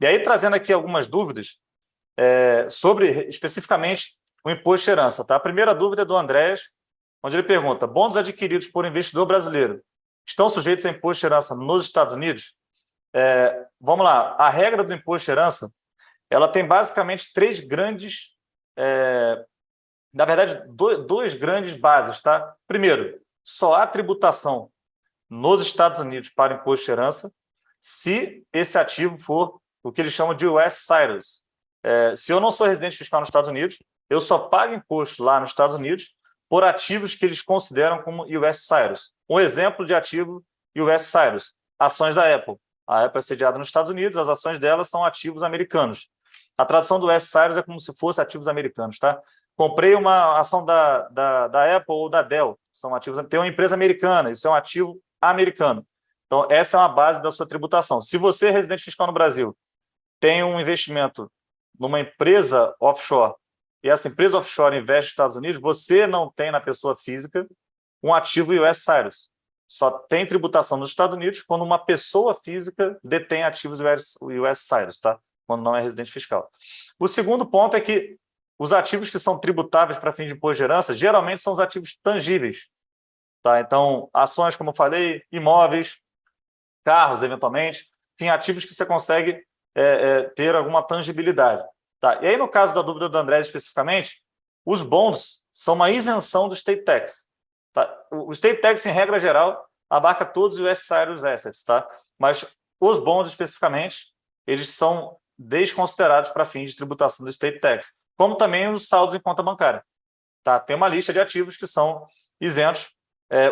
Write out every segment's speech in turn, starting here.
E aí, trazendo aqui algumas dúvidas sobre, especificamente, o imposto de herança. Tá? A primeira dúvida é do Andrés, onde ele pergunta: bons adquiridos por investidor brasileiro estão sujeitos a imposto de herança nos Estados Unidos? Vamos lá. A regra do imposto de herança, ela tem basicamente três grandes, na verdade, dois grandes bases. Tá? Primeiro, só há tributação nos Estados Unidos para imposto de herança se esse ativo for o que eles chamam de US Cyrus. Se eu não sou residente fiscal nos Estados Unidos, eu só pago imposto lá nos Estados Unidos por ativos que eles consideram como US Cyrus. Um exemplo de ativo US Cyrus: ações da Apple. A Apple é sediada nos Estados Unidos, as ações dela são ativos americanos. A tradução do US Cyrus é como se fosse ativos americanos. Tá? Comprei uma ação da Apple ou da Dell, são ativos. Tem uma empresa americana, isso é um ativo americano. Então, essa é uma base da sua tributação. Se você é residente fiscal no Brasil, tem um investimento numa empresa offshore, e essa empresa offshore investe nos Estados Unidos, você não tem na pessoa física um ativo US Cyrus. Só tem tributação nos Estados Unidos quando uma pessoa física detém ativos US Cyrus, tá? Quando não é residente fiscal. O segundo ponto é que os ativos que são tributáveis para fim de imposto de herança geralmente são os ativos tangíveis. Tá? Então, ações, como eu falei, imóveis, carros, eventualmente, enfim, ativos que você consegue ter alguma tangibilidade. Tá? E aí, no caso da dúvida do André especificamente, os bonds são uma isenção do State Tax. Tá? O State Tax, em regra geral, abarca todos os US Cyrus Assets, tá? Mas os bonds, especificamente, eles são desconsiderados para fins de tributação do State Tax, como também os saldos em conta bancária. Tá? Tem uma lista de ativos que são isentos.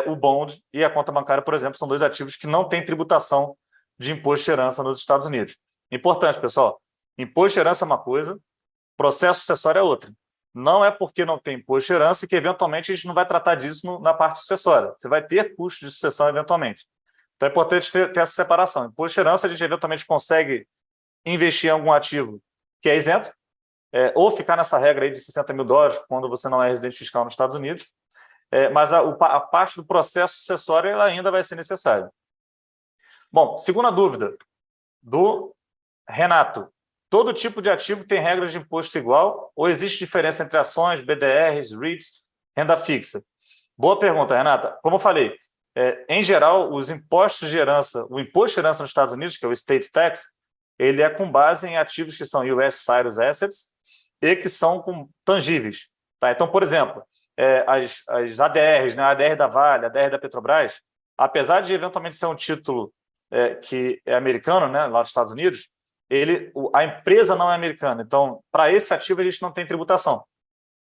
O bond e a conta bancária, por exemplo, são dois ativos que não têm tributação de imposto de herança nos Estados Unidos. Importante, pessoal: imposto de herança é uma coisa, processo sucessório é outra. Não é porque não tem imposto de herança que, eventualmente, a gente não vai tratar disso na parte sucessória. Você vai ter custo de sucessão, eventualmente. Então, é importante ter essa separação. Imposto de herança, a gente, eventualmente, consegue investir em algum ativo que é isento, ou ficar nessa regra aí de $60 mil quando você não é residente fiscal nos Estados Unidos. Mas a parte do processo sucessório ela ainda vai ser necessária. Bom, segunda dúvida, do Renato: todo tipo de ativo tem regras de imposto igual ou existe diferença entre ações, BDRs, REITs, renda fixa? Boa pergunta, Renata. Como eu falei, em geral, os impostos de herança, o imposto de herança nos Estados Unidos, que é o State Tax, ele é com base em ativos que são US Cyrus Assets e que são tangíveis. Tá? Então, por exemplo, as ADRs, né, a ADR da Vale, a ADR da Petrobras, apesar de eventualmente ser um título que é americano, né, lá dos Estados Unidos, a empresa não é americana. Então, para esse ativo, a gente não tem tributação.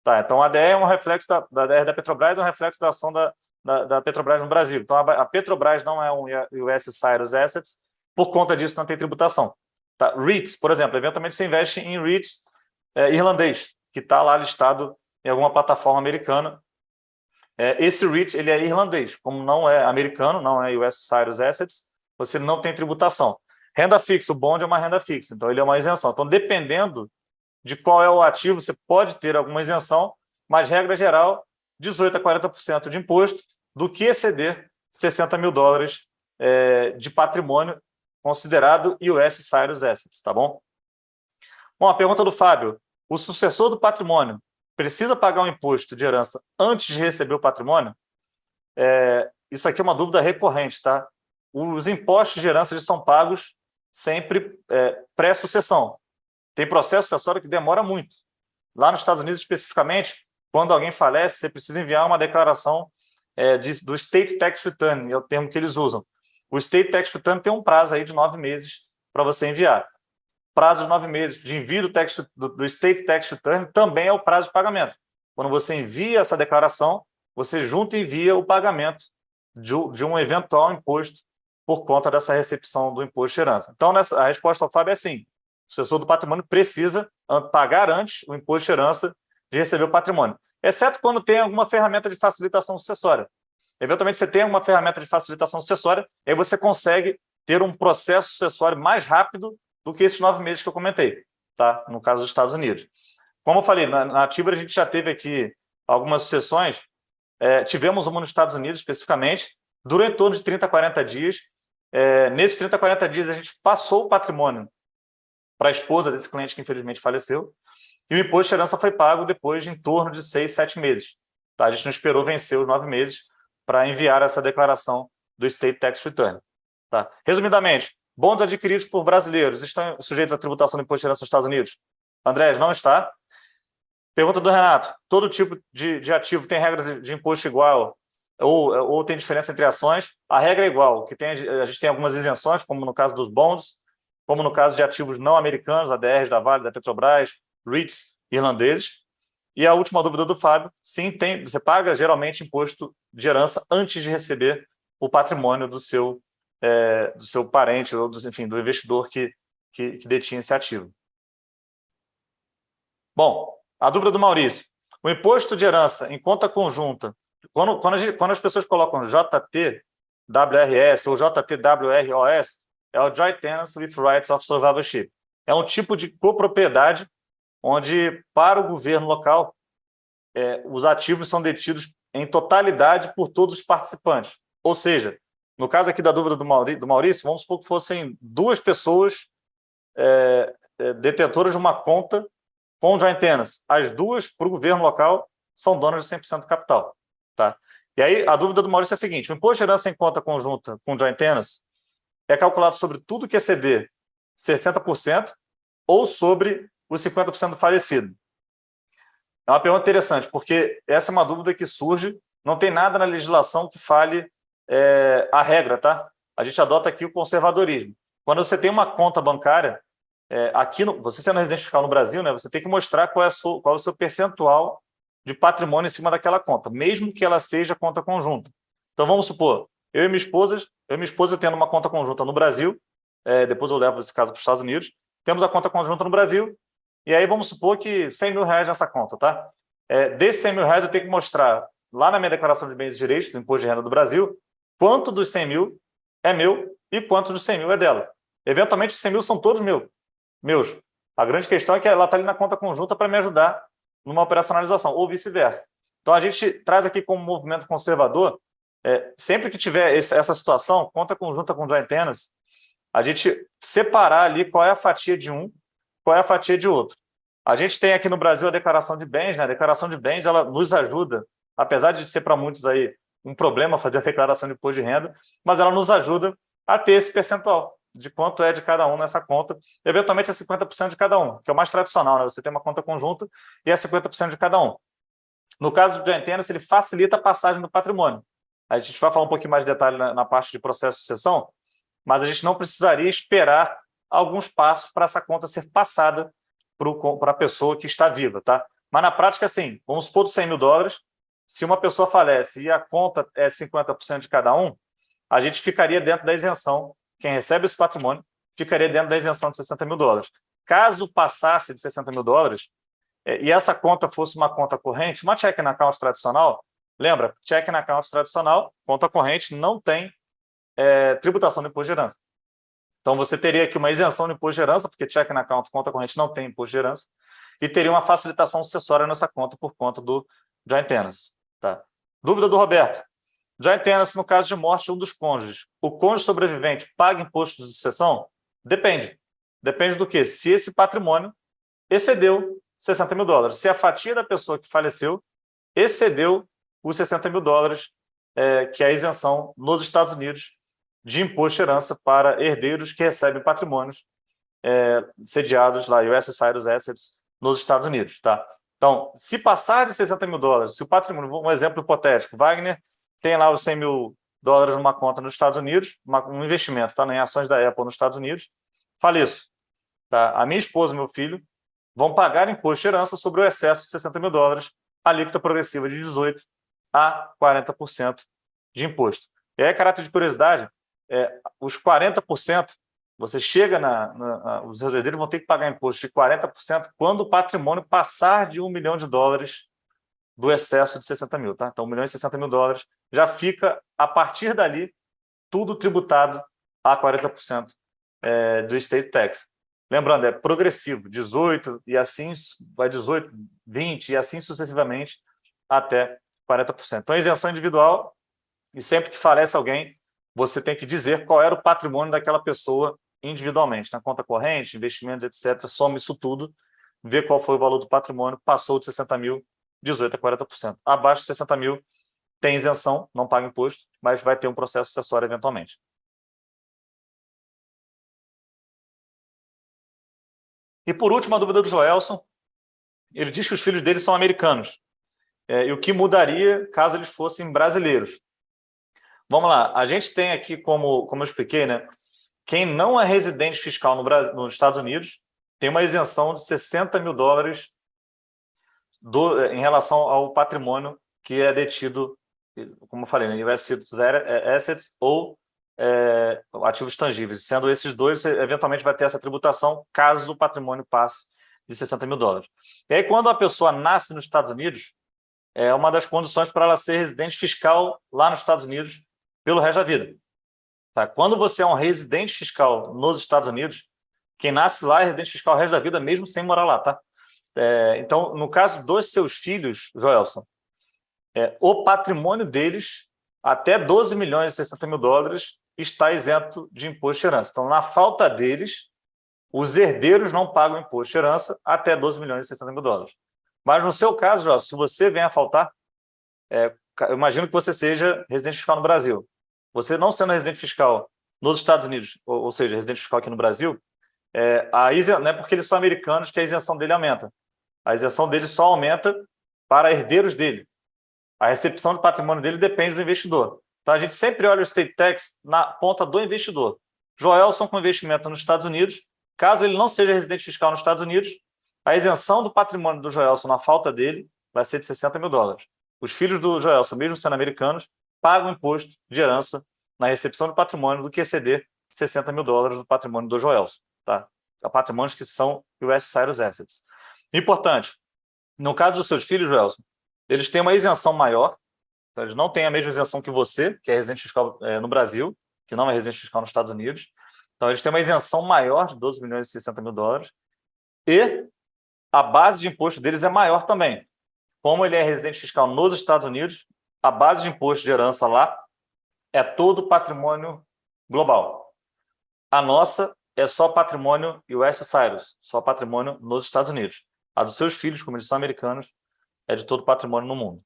Tá? Então, a ADR é um reflexo da ADR da Petrobras, é um reflexo da ação da Petrobras no Brasil. Então, a Petrobras não é um US Cyrus Assets, por conta disso não tem tributação. Tá? REITs, por exemplo, eventualmente você investe em REITs irlandês, que está lá listado em alguma plataforma americana. Esse REIT ele é irlandês, como não é americano, não é US Cyrus Assets, você não tem tributação. Renda fixa, o bond é uma renda fixa, então ele é uma isenção. Então, dependendo de qual é o ativo, você pode ter alguma isenção, mas, regra geral, 18% a 40% de imposto do que exceder $60 mil de patrimônio considerado US Cyrus Assets, tá bom? Bom, a pergunta do Fábio: o sucessor do patrimônio precisa pagar um imposto de herança antes de receber o patrimônio? Isso aqui é uma dúvida recorrente, tá? Os impostos de herança eles são pagos sempre pré-sucessão. Tem processo sucessório que demora muito. Lá nos Estados Unidos, especificamente, quando alguém falece, você precisa enviar uma declaração do State Tax Return, é o termo que eles usam. O State Tax Return tem um prazo aí de 9 meses para você enviar. Prazo de 9 meses de envio do State Tax Return também é o prazo de pagamento. Quando você envia essa declaração, você junta e envia o pagamento de um eventual imposto por conta dessa recepção do imposto de herança. Então, a resposta ao Fábio é sim: o sucessor do patrimônio precisa pagar antes o imposto de herança de receber o patrimônio, exceto quando tem alguma ferramenta de facilitação sucessória. Eventualmente, você tem uma ferramenta de facilitação sucessória, e aí você consegue ter um processo sucessório mais rápido do que esses 9 meses que eu comentei, tá? No caso dos Estados Unidos. Como eu falei, na Tibra a gente já teve aqui algumas sucessões, tivemos uma nos Estados Unidos, especificamente, durou em torno de 30 a 40 dias. Nesses 30 a 40 dias, a gente passou o patrimônio para a esposa desse cliente que infelizmente faleceu, e o imposto de herança foi pago depois de em torno de 6, 7 meses. Tá? A gente não esperou vencer os 9 meses para enviar essa declaração do State Tax Return. Tá? Resumidamente, bons adquiridos por brasileiros estão sujeitos à tributação do imposto de herança nos Estados Unidos? Andrés, não está. Pergunta do Renato, todo tipo de ativo tem regras de imposto igual ou tem diferença entre ações? A regra é igual, a gente tem algumas isenções, como no caso dos bonds, como no caso de ativos não americanos, ADRs da Vale, da Petrobras, REITs irlandeses. E a última dúvida do Fábio, sim, você paga geralmente imposto de herança antes de receber o patrimônio do seu parente, ou enfim, do investidor que detinha esse ativo. Bom, a dúvida do Maurício. O imposto de herança em conta conjunta, quando as pessoas colocam JTWRS ou JTWROS, é o Joint Tenancy with Rights of Survivorship. É um tipo de copropriedade onde, para o governo local, os ativos são detidos em totalidade por todos os participantes. Ou seja, no caso aqui da dúvida do Maurício, vamos supor que fossem 2 pessoas detentoras de uma conta com joint tenancy. As 2, para o governo local, são donas de 100% do capital. Tá? E aí, a dúvida do Maurício é a seguinte: o imposto de herança em conta conjunta com joint tenancy é calculado sobre tudo que exceder 60% ou sobre os 50% do falecido? É uma pergunta interessante, porque essa é uma dúvida que surge, não tem nada na legislação que fale a regra, tá? A gente adota aqui o conservadorismo. Quando você tem uma conta bancária, você sendo residente fiscal no Brasil, né, você tem que mostrar qual é o seu percentual de patrimônio em cima daquela conta, mesmo que ela seja conta conjunta. Então, vamos supor, eu e minha esposa tendo uma conta conjunta no Brasil, depois eu levo esse caso para os Estados Unidos, temos a conta conjunta no Brasil, e aí vamos supor que 100 mil reais nessa conta, tá? Desses 100 mil reais eu tenho que mostrar, lá na minha declaração de bens e direitos do Imposto de Renda do Brasil, quanto dos 100 mil é meu e quanto dos 100 mil é dela. Eventualmente, os 100 mil são todos meus. A grande questão é que ela está ali na conta conjunta para me ajudar numa operacionalização, ou vice-versa. Então, a gente traz aqui como movimento conservador, sempre que tiver essa situação, conta conjunta com joint tenancy, a gente separar ali qual é a fatia de um, qual é a fatia de outro. A gente tem aqui no Brasil a declaração de bens, né? A declaração de bens, ela nos ajuda, apesar de ser para muitos aí um problema fazer a declaração de imposto de renda, mas ela nos ajuda a ter esse percentual de quanto é de cada um nessa conta. Eventualmente é 50% de cada um, que é o mais tradicional, né? Você tem uma conta conjunta e é 50% de cada um. No caso do joint tenancy, ele facilita a passagem do patrimônio. A gente vai falar um pouquinho mais de detalhe na parte de processo de sucessão, mas a gente não precisaria esperar alguns passos para essa conta ser passada para a pessoa que está viva, tá? Mas na prática, assim, vamos supor dos 100 mil dólares, se uma pessoa falece e a conta é 50% de cada um, a gente ficaria dentro da isenção. Quem recebe esse patrimônio ficaria dentro da isenção de 60 mil dólares. Caso passasse de 60 mil dólares e essa conta fosse uma conta corrente, uma checking account tradicional, lembra, checking account tradicional, conta corrente, não tem tributação do imposto de herança. Então, você teria aqui uma isenção do imposto de herança, porque checking account, conta corrente, não tem imposto de herança, e teria uma facilitação sucessória nessa conta por conta do joint tenancy. Tá? Dúvida do Roberto. Joint tenancy no caso de morte de um dos cônjuges. O cônjuge sobrevivente paga imposto de sucessão? Depende. Depende do quê? Se esse patrimônio excedeu 60 mil dólares. Se a fatia da pessoa que faleceu excedeu os 60 mil dólares, que é a isenção nos Estados Unidos de imposto de herança para herdeiros que recebem patrimônios sediados lá, US Cyrus Assets, nos Estados Unidos. Tá? Então, se passar de 60 mil dólares, se o patrimônio, um exemplo hipotético, Wagner tem lá os 100 mil dólares numa conta nos Estados Unidos, um investimento, tá, em ações da Apple nos Estados Unidos, faleço. Tá? A minha esposa e meu filho vão pagar imposto de herança sobre o excesso de 60 mil dólares, alíquota progressiva de 18% a 40% de imposto. E aí, caráter de curiosidade, os 40%, você chega os herdeiros vão ter que pagar imposto de 40% quando o patrimônio passar de $1 milhão do excesso de 60 mil. Tá? Então, 1 milhão e 60 mil dólares já fica, a partir dali, tudo tributado a 40% do estate tax. Lembrando, é progressivo, 18%, e assim vai 18%, 20%, e assim sucessivamente até 40%. Então, isenção individual, e sempre que falece alguém, você tem que dizer qual era o patrimônio daquela pessoa individualmente, na conta corrente, investimentos, etc., soma isso tudo, vê qual foi o valor do patrimônio, passou de 60 mil, 18% a 40%. Abaixo de 60 mil, tem isenção, não paga imposto, mas vai ter um processo sucessório eventualmente. E por último, a dúvida do Joelson, ele diz que os filhos dele são americanos, e o que mudaria caso eles fossem brasileiros. Vamos lá, a gente tem aqui, como eu expliquei, né, quem não é residente fiscal nos Estados Unidos tem uma isenção de 60 mil dólares em relação ao patrimônio que é detido, como eu falei, né, US Assets ou ativos tangíveis. Sendo esses dois, você eventualmente vai ter essa tributação caso o patrimônio passe de 60 mil dólares. E aí, quando a pessoa nasce nos Estados Unidos, é uma das condições para ela ser residente fiscal lá nos Estados Unidos pelo resto da vida. Tá? Quando você é um residente fiscal nos Estados Unidos, quem nasce lá é residente fiscal o resto da vida, mesmo sem morar lá. Tá? Então, no caso dos seus filhos, Joelson, o patrimônio deles, até 12 milhões e 60 mil dólares, está isento de imposto de herança. Então, na falta deles, os herdeiros não pagam imposto de herança até 12 milhões e 60 mil dólares. Mas no seu caso, Joelson, se você vem a faltar, eu imagino que você seja residente fiscal no Brasil. Você não sendo residente fiscal nos Estados Unidos, ou seja, residente fiscal aqui no Brasil, não é porque eles são americanos que a isenção dele aumenta. A isenção dele só aumenta para herdeiros dele. A recepção de patrimônio dele depende do investidor. Então, a gente sempre olha o estate tax na ponta do investidor. Joelson com investimento nos Estados Unidos, caso ele não seja residente fiscal nos Estados Unidos, a isenção do patrimônio do Joelson na falta dele vai ser de 60 mil dólares. Os filhos do Joelson, mesmo sendo americanos, pagam imposto de herança na recepção do patrimônio do que exceder 60 mil dólares do patrimônio do Joelson. Tá? Patrimônios que são US Cyrus Assets. Importante, no caso dos seus filhos, Joelson, eles têm uma isenção maior, então eles não têm a mesma isenção que você, que é residente fiscal no Brasil, que não é residente fiscal nos Estados Unidos. Então, eles têm uma isenção maior de 12 milhões e 60 mil dólares e a base de imposto deles é maior também. Como ele é residente fiscal nos Estados Unidos, a base de imposto de herança lá é todo patrimônio global. A nossa é só patrimônio US Cyrus, só patrimônio nos Estados Unidos. A dos seus filhos, como eles são americanos, é de todo patrimônio no mundo.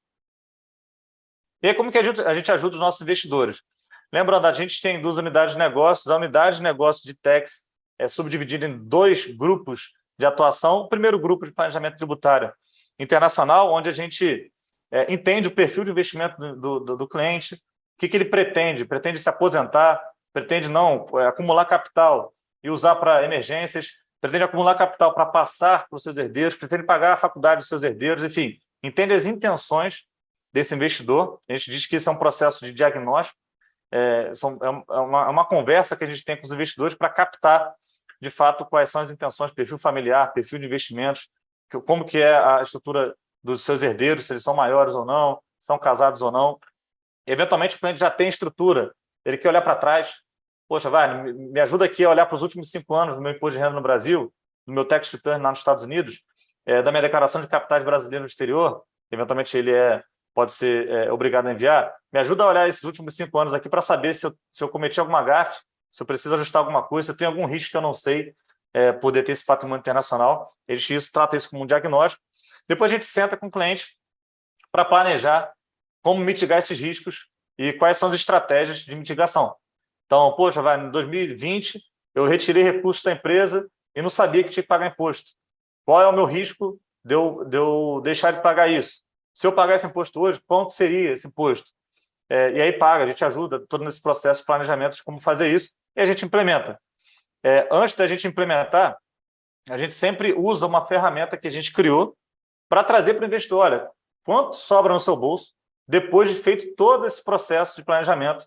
E aí, como que a gente ajuda os nossos investidores? Lembrando, a gente tem 2 unidades de negócios. A unidade de negócios de tax é subdividida em 2 grupos de atuação. O primeiro grupo de planejamento tributário internacional, onde a gente entende o perfil de investimento do cliente, o que ele pretende. Pretende se aposentar, pretende não acumular capital e usar para emergências, pretende acumular capital para passar para os seus herdeiros, pretende pagar a faculdade dos seus herdeiros, enfim, entende as intenções desse investidor. A gente diz que isso é um processo de diagnóstico, é uma conversa que a gente tem com os investidores para captar, de fato, quais são as intenções, perfil familiar, perfil de investimentos, como que é a estrutura dos seus herdeiros, se eles são maiores ou não, são casados ou não. Eventualmente, o cliente já tem estrutura, ele quer olhar para trás. Poxa, me ajuda aqui a olhar para os últimos 5 anos do meu imposto de renda no Brasil, do meu tax return lá nos Estados Unidos, da minha declaração de capitais brasileiros no exterior, eventualmente ele pode ser obrigado a enviar. Me ajuda a olhar esses últimos 5 anos aqui para saber se eu cometi alguma gafe, se eu preciso ajustar alguma coisa, se eu tenho algum risco que eu não sei, poder ter esse patrimônio internacional. Trata isso como um diagnóstico. Depois a gente senta com o cliente para planejar como mitigar esses riscos e quais são as estratégias de mitigação. Então, poxa, em 2020 eu retirei recursos da empresa e não sabia que tinha que pagar imposto. Qual é o meu risco de eu deixar de pagar isso? Se eu pagar esse imposto hoje, quanto seria esse imposto? E aí paga, a gente ajuda todo nesse processo de planejamento de como fazer isso e a gente implementa. Antes da gente implementar, a gente sempre usa uma ferramenta que a gente criou para trazer para o investidor, olha, quanto sobra no seu bolso depois de feito todo esse processo de planejamento,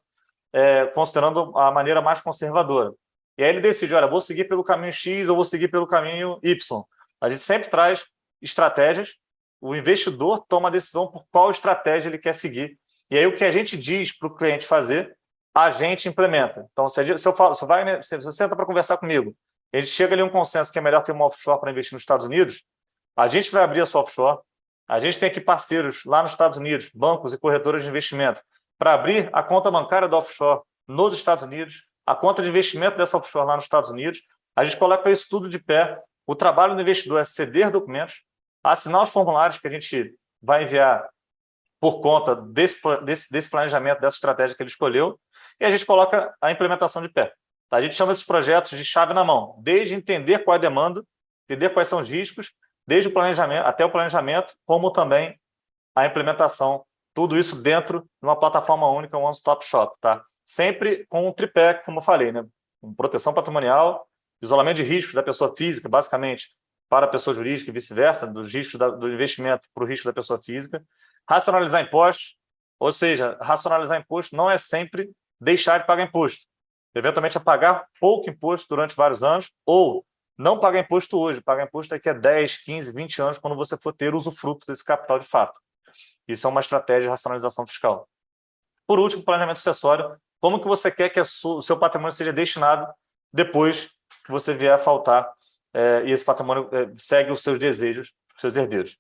considerando a maneira mais conservadora. E aí ele decide, olha, vou seguir pelo caminho X ou vou seguir pelo caminho Y. A gente sempre traz estratégias, o investidor toma a decisão por qual estratégia ele quer seguir. E aí o que a gente diz para o cliente fazer, a gente implementa. Então, se você senta para conversar comigo, a gente chega ali a um consenso que é melhor ter uma offshore para investir nos Estados Unidos, a gente vai abrir a sua offshore, a gente tem aqui parceiros lá nos Estados Unidos, bancos e corretoras de investimento, para abrir a conta bancária da offshore nos Estados Unidos, a conta de investimento dessa offshore lá nos Estados Unidos. A gente coloca isso tudo de pé. O trabalho do investidor é ceder documentos, assinar os formulários que a gente vai enviar por conta desse planejamento, dessa estratégia que ele escolheu, e a gente coloca a implementação de pé. A gente chama esses projetos de chave na mão, desde entender qual é a demanda, entender quais são os riscos, desde o planejamento até o planejamento, como também a implementação, tudo isso dentro de uma plataforma única, um one-stop shop, tá? Sempre com um tripé, como eu falei, né? Com proteção patrimonial, isolamento de riscos da pessoa física, basicamente, para a pessoa jurídica e vice-versa, dos riscos do investimento para o risco da pessoa física. Racionalizar impostos, ou seja, racionalizar imposto não é sempre deixar de pagar imposto. Eventualmente é pagar pouco imposto durante vários anos, ou não pagar imposto hoje, pagar imposto daqui a 10, 15, 20 anos, quando você for ter usufruto desse capital de fato. Isso é uma estratégia de racionalização fiscal. Por último, planejamento sucessório. Como que você quer que o seu patrimônio seja destinado depois que você vier a faltar e esse patrimônio segue os seus desejos, os seus herdeiros.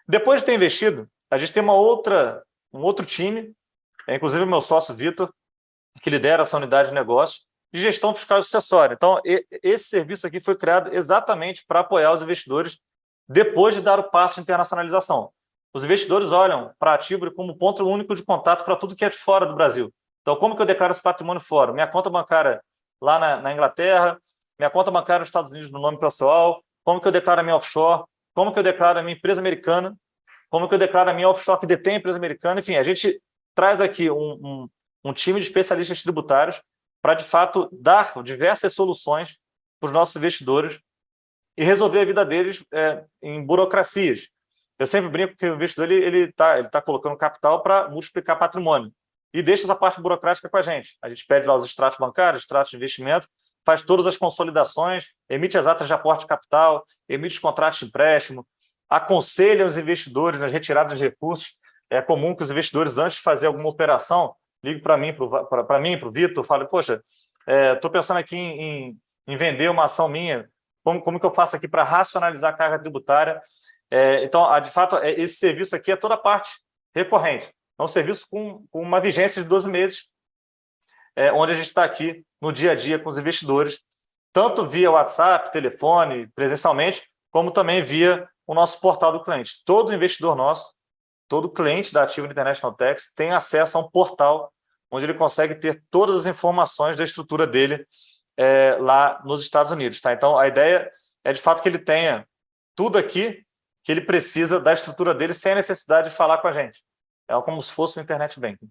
Depois de ter investido, a gente tem um outro time, inclusive o meu sócio Vitor, que lidera essa unidade de negócios, de gestão fiscal e sucessória. Então, esse serviço aqui foi criado exatamente para apoiar os investidores depois de dar o passo de internacionalização. Os investidores olham para a Atibre como ponto único de contato para tudo que é de fora do Brasil. Então, como que eu declaro esse patrimônio fora? Minha conta bancária lá na Inglaterra, minha conta bancária nos Estados Unidos no nome pessoal, como que eu declaro a minha offshore, como que eu declaro a minha empresa americana, como que eu declaro a minha offshore que detém a empresa americana. Enfim, a gente traz aqui um time de especialistas tributários para, de fato, dar diversas soluções para os nossos investidores e resolver a vida deles em burocracias. Eu sempre brinco que o investidor ele tá colocando capital para multiplicar patrimônio e deixa essa parte burocrática com a gente. A gente pede lá os extratos bancários, extratos de investimento, faz todas as consolidações, emite as atas de aporte de capital, emite os contratos de empréstimo, aconselha os investidores nas retiradas de recursos. É comum que os investidores, antes de fazer alguma operação, liguem para mim, para o Vitor, falem, poxa, estou pensando aqui em vender uma ação minha, como que eu faço aqui para racionalizar a carga tributária? Então, de fato, esse serviço aqui é toda a parte recorrente. É um serviço com uma vigência de 12 meses, onde a gente está aqui no dia a dia com os investidores, tanto via WhatsApp, telefone, presencialmente, como também via o nosso portal do cliente. Todo investidor nosso, todo cliente da Atibre International Tax tem acesso a um portal onde ele consegue ter todas as informações da estrutura dele lá nos Estados Unidos. Tá? Então, a ideia é, de fato, que ele tenha tudo aqui que ele precisa da estrutura dele sem a necessidade de falar com a gente. É como se fosse um internet banking.